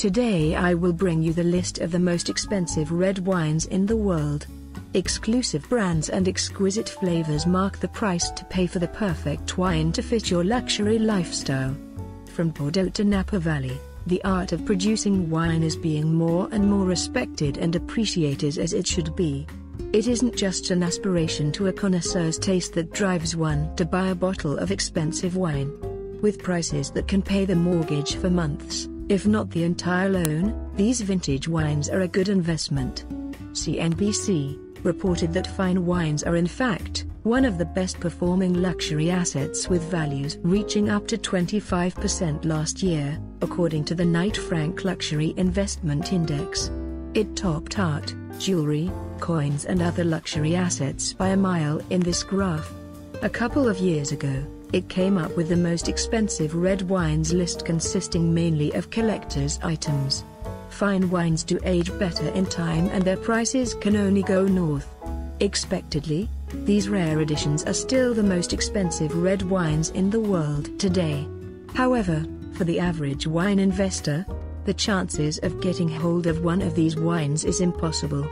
Today I will bring you the list of the most expensive red wines in the world. Exclusive brands and exquisite flavors mark the price to pay for the perfect wine to fit your luxury lifestyle. From Bordeaux to Napa Valley, the art of producing wine is being more and more respected and appreciated, as it should be. It isn't just an aspiration to a connoisseur's taste that drives one to buy a bottle of expensive wine. With prices that can pay the mortgage for months, if not the entire loan, these vintage wines are a good investment. CNBC reported that fine wines are in fact one of the best performing luxury assets, with values reaching up to 25% last year, according to the Knight Frank Luxury Investment Index. It topped art, jewelry, coins and other luxury assets by a mile in this graph. A couple of years ago, it came up with the most expensive red wines list, consisting mainly of collector's items. Fine wines do age better in time and their prices can only go north. Expectedly, these rare editions are still the most expensive red wines in the world today. However, for the average wine investor, the chances of getting hold of one of these wines is impossible.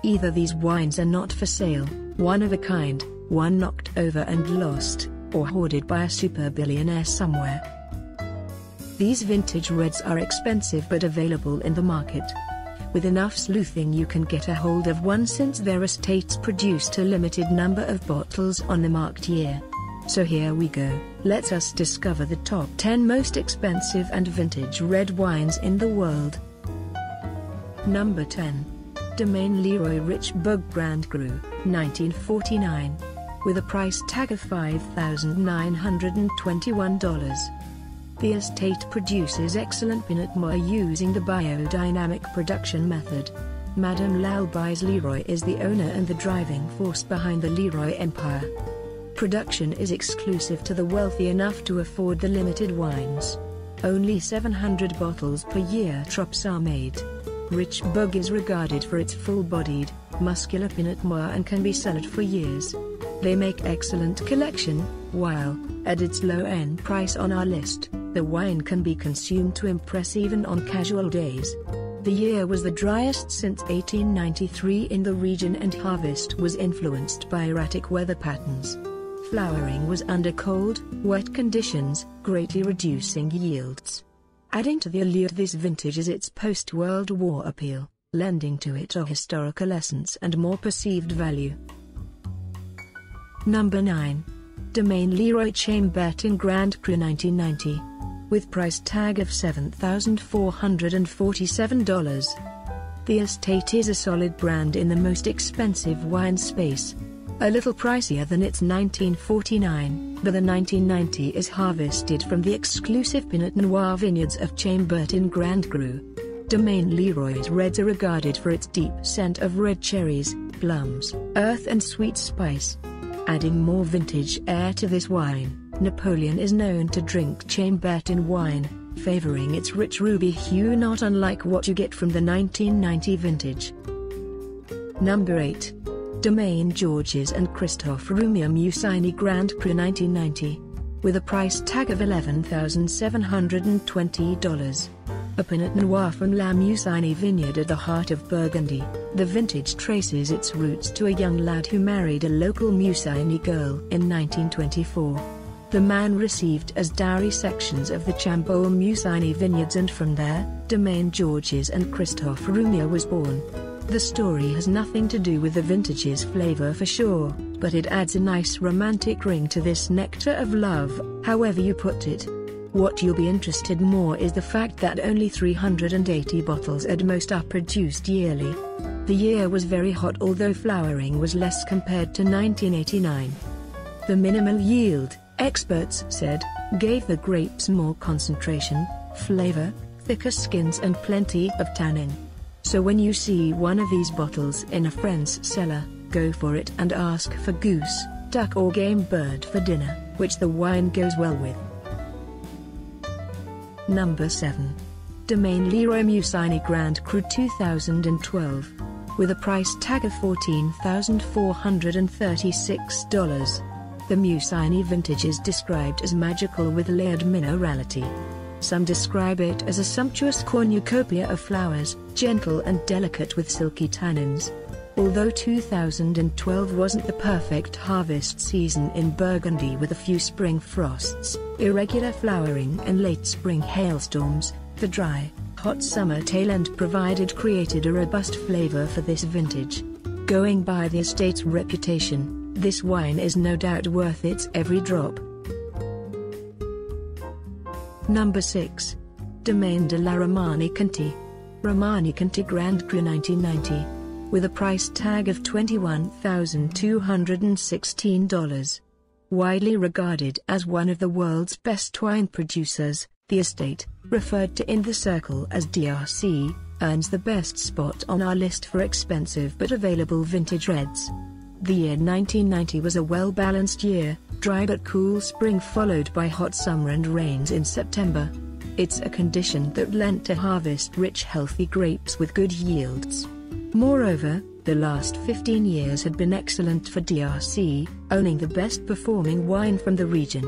Either these wines are not for sale, one of a kind, one knocked over and lost, or hoarded by a super billionaire somewhere. These vintage reds are expensive but available in the market. With enough sleuthing you can get a hold of one, since their estates produced a limited number of bottles on the marked year. So here we go, let us discover the top 10 most expensive and vintage red wines in the world. Number 10. Domaine Leroy Rich Bug Grand Cru, 1949. With a price tag of $5,921. The estate produces excellent Pinot Noir using the biodynamic production method. Madame Lalbais Leroy is the owner and the driving force behind the Leroy empire. Production is exclusive to the wealthy enough to afford the limited wines. Only 700 bottles per year drops are made. Rich Bug is regarded for its full-bodied, muscular Pinot Noir and can be cellared for years. They make excellent collection, while, at its low-end price on our list, the wine can be consumed to impress even on casual days. The year was the driest since 1893 in the region and harvest was influenced by erratic weather patterns. Flowering was under cold, wet conditions, greatly reducing yields. Adding to the allure of this vintage is its post-World War appeal, lending to it a historical essence and more perceived value. Number 9. Domaine Leroy Chambertin Grand Cru 1990. With price tag of $7,447. The estate is a solid brand in the most expensive wine space. A little pricier than its 1949, but the 1990 is harvested from the exclusive Pinot Noir vineyards of Chambertin Grand Cru. Domaine Leroy's reds are regarded for its deep scent of red cherries, plums, earth and sweet spice. Adding more vintage air to this wine, Napoleon is known to drink Chambertin wine, favoring its rich ruby hue, not unlike what you get from the 1990 vintage. Number 8. Domaine Georges and Christophe Roumier Musigny Grand Cru 1990. With a price tag of $11,720. A Pinot Noir from La Musigny vineyard at the heart of Burgundy, the vintage traces its roots to a young lad who married a local Musigny girl in 1924. The man received as dowry sections of the Chambolle Musigny vineyards, and from there, Domaine Georges and Christophe Roumier was born. The story has nothing to do with the vintage's flavor for sure, but it adds a nice romantic ring to this nectar of love, however you put it. What you'll be interested more is the fact that only 380 bottles at most are produced yearly. The year was very hot, although flowering was less compared to 1989. The minimal yield, experts said, gave the grapes more concentration, flavor, thicker skins and plenty of tannin. So when you see one of these bottles in a friend's cellar, go for it and ask for goose, duck or game bird for dinner, which the wine goes well with. Number 7. Domaine Leroy Musigny Grand Cru 2012. With a price tag of $14,436. The Musigny vintage is described as magical with layered minerality. Some describe it as a sumptuous cornucopia of flowers, gentle and delicate with silky tannins. Although 2012 wasn't the perfect harvest season in Burgundy with a few spring frosts, irregular flowering and late spring hailstorms, the dry, hot summer tail end created a robust flavor for this vintage. Going by the estate's reputation, this wine is no doubt worth its every drop. Number 6. Domaine de la Romanée-Conti. Romanée-Conti Grand Cru 1990. With a price tag of $21,216. Widely regarded as one of the world's best wine producers, the estate, referred to in the circle as DRC, earns the best spot on our list for expensive but available vintage reds. The year 1990 was a well-balanced year, dry but cool spring followed by hot summer and rains in September. It's a condition that lent to harvest rich healthy grapes with good yields. Moreover, the last 15 years had been excellent for DRC, owning the best performing wine from the region.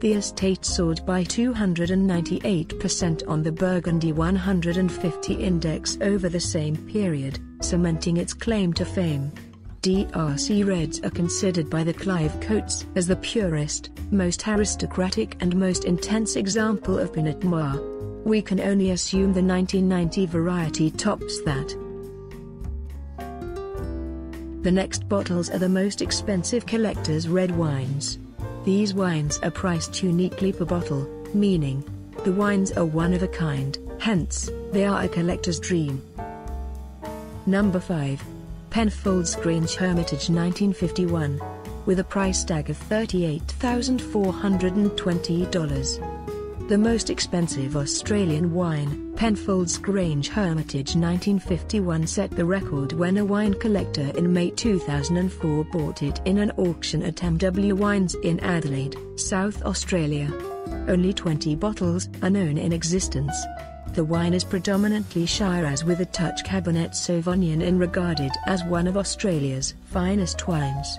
The estate soared by 298% on the Burgundy 150 index over the same period, cementing its claim to fame. DRC Reds are considered by the Clive Coates as the purest, most aristocratic and most intense example of Pinot Noir. We can only assume the 1990 variety tops that. The next bottles are the most expensive collector's red wines. These wines are priced uniquely per bottle, meaning the wines are one of a kind, hence, they are a collector's dream. Number 5. Penfolds Grange Hermitage 1951. With a price tag of $38,420. The most expensive Australian wine, Penfolds Grange Hermitage 1951 set the record when a wine collector in May 2004 bought it in an auction at MW Wines in Adelaide, South Australia. Only 20 bottles are known in existence. The wine is predominantly Shiraz with a touch Cabernet Sauvignon and regarded as one of Australia's finest wines.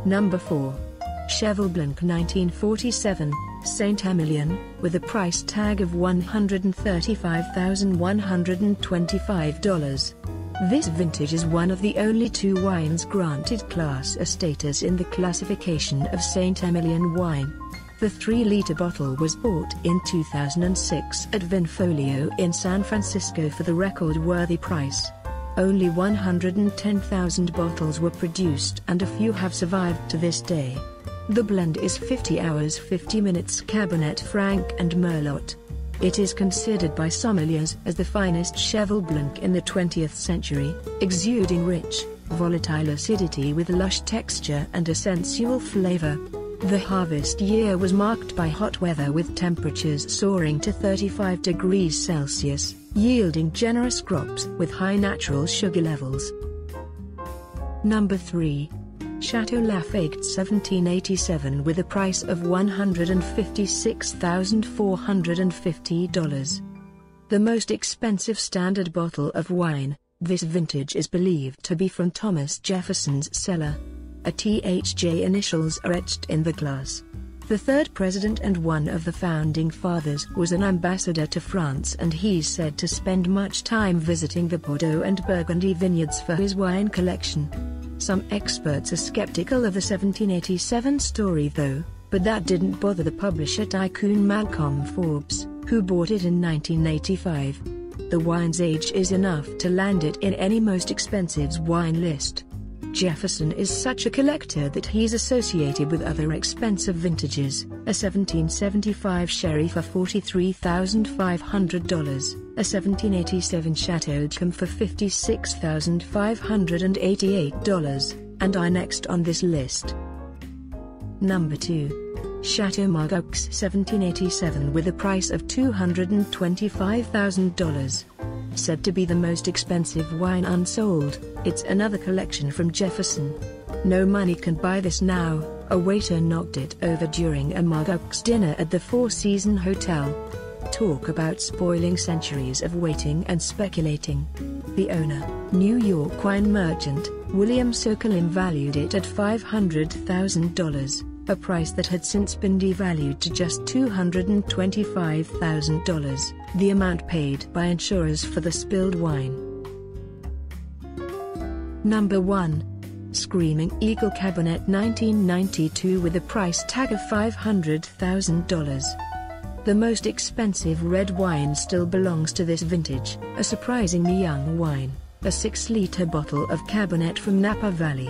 Number 4. Cheval Blanc 1947, Saint-Emilion, with a price tag of $135,125. This vintage is one of the only 2 wines granted Class A status in the classification of Saint-Emilion wine. The 3-liter bottle was bought in 2006 at Vinfolio in San Francisco for the record-worthy price. Only 110,000 bottles were produced and a few have survived to this day. The blend is 50 hours 50 minutes Cabernet Franc and Merlot. It is considered by sommeliers as the finest Cheval Blanc in the 20th century, exuding rich, volatile acidity with lush texture and a sensual flavor. The harvest year was marked by hot weather with temperatures soaring to 35 degrees Celsius, yielding generous crops with high natural sugar levels. Number 3. Chateau Lafayette 1787 with a price of $156,450. The most expensive standard bottle of wine, this vintage is believed to be from Thomas Jefferson's cellar. A THJ initials are etched in the glass. The third president and one of the founding fathers was an ambassador to France, and he's said to spend much time visiting the Bordeaux and Burgundy vineyards for his wine collection. Some experts are skeptical of the 1787 story though, but that didn't bother the publisher tycoon Malcolm Forbes, who bought it in 1985. The wine's age is enough to land it in any most expensive wine list. Jefferson is such a collector that he's associated with other expensive vintages, a 1775 sherry for $43,500, a 1787 Chateau d'Yquem for $56,588, and I next on this list. Number 2. Chateau Margaux 1787 with a price of $225,000. Said to be the most expensive wine unsold, it's another collection from Jefferson. No money can buy this now, a waiter knocked it over during a Margaux dinner at the Four Seasons Hotel. Talk about spoiling centuries of waiting and speculating. The owner, New York wine merchant, William Sokolin valued it at $500,000. a price that had since been devalued to just $225,000, the amount paid by insurers for the spilled wine. Number 1. Screaming Eagle Cabernet 1992 with a price tag of $500,000. The most expensive red wine still belongs to this vintage, a surprisingly young wine, a 6-liter bottle of Cabernet from Napa Valley.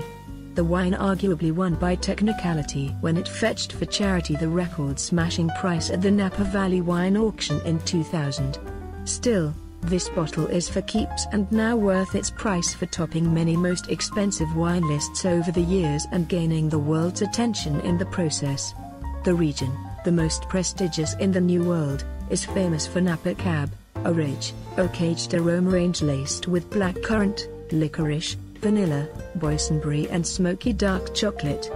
The wine arguably won by technicality when it fetched for charity the record-smashing price at the Napa Valley Wine Auction in 2000. Still, this bottle is for keeps and now worth its price for topping many most expensive wine lists over the years and gaining the world's attention in the process. The region, the most prestigious in the New World, is famous for Napa Cab, a rich, oak-aged aroma range laced with blackcurrant, licorice, vanilla, boysenberry and smoky dark chocolate.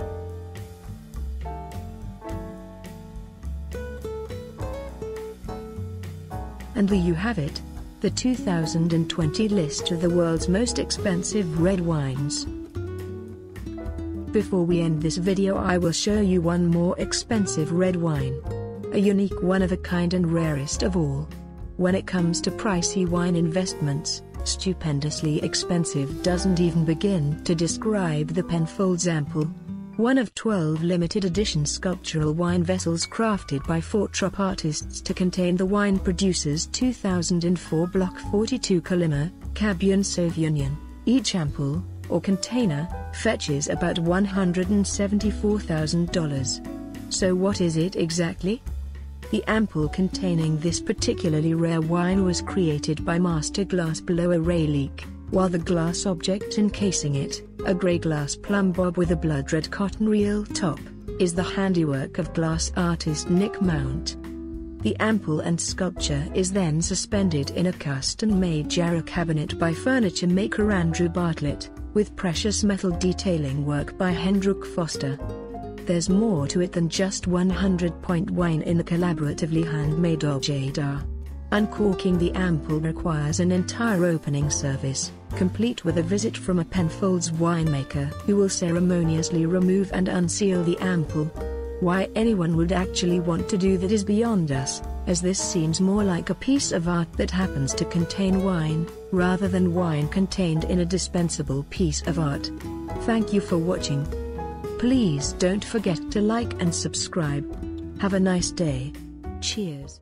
And there you have it, the 2020 list of the world's most expensive red wines. Before we end this video, I will show you one more expensive red wine. A unique one of a kind and rarest of all. When it comes to pricey wine investments, stupendously expensive doesn't even begin to describe the Penfolds Ampoule. One of 12 limited edition sculptural wine vessels crafted by Fort-Trop artists to contain the wine producer's 2004 Block 42 Colima, Cabernet Sauvignon. Each ampoule, or container, fetches about $174,000. So what is it exactly? The ampoule containing this particularly rare wine was created by master glass blower Ray Leake, while the glass object encasing it, a grey glass plumb bob with a blood-red cotton reel top, is the handiwork of glass artist Nick Mount. The ampoule and sculpture is then suspended in a custom-made jarrow cabinet by furniture maker Andrew Bartlett, with precious metal detailing work by Hendrik Foster. There's more to it than just 100-point wine in the collaboratively handmade objet d'art. Uncorking the ampoule requires an entire opening service, complete with a visit from a Penfolds winemaker who will ceremoniously remove and unseal the ampoule. Why anyone would actually want to do that is beyond us, as this seems more like a piece of art that happens to contain wine, rather than wine contained in a dispensable piece of art. Thank you for watching. Please don't forget to like and subscribe. Have a nice day. Cheers.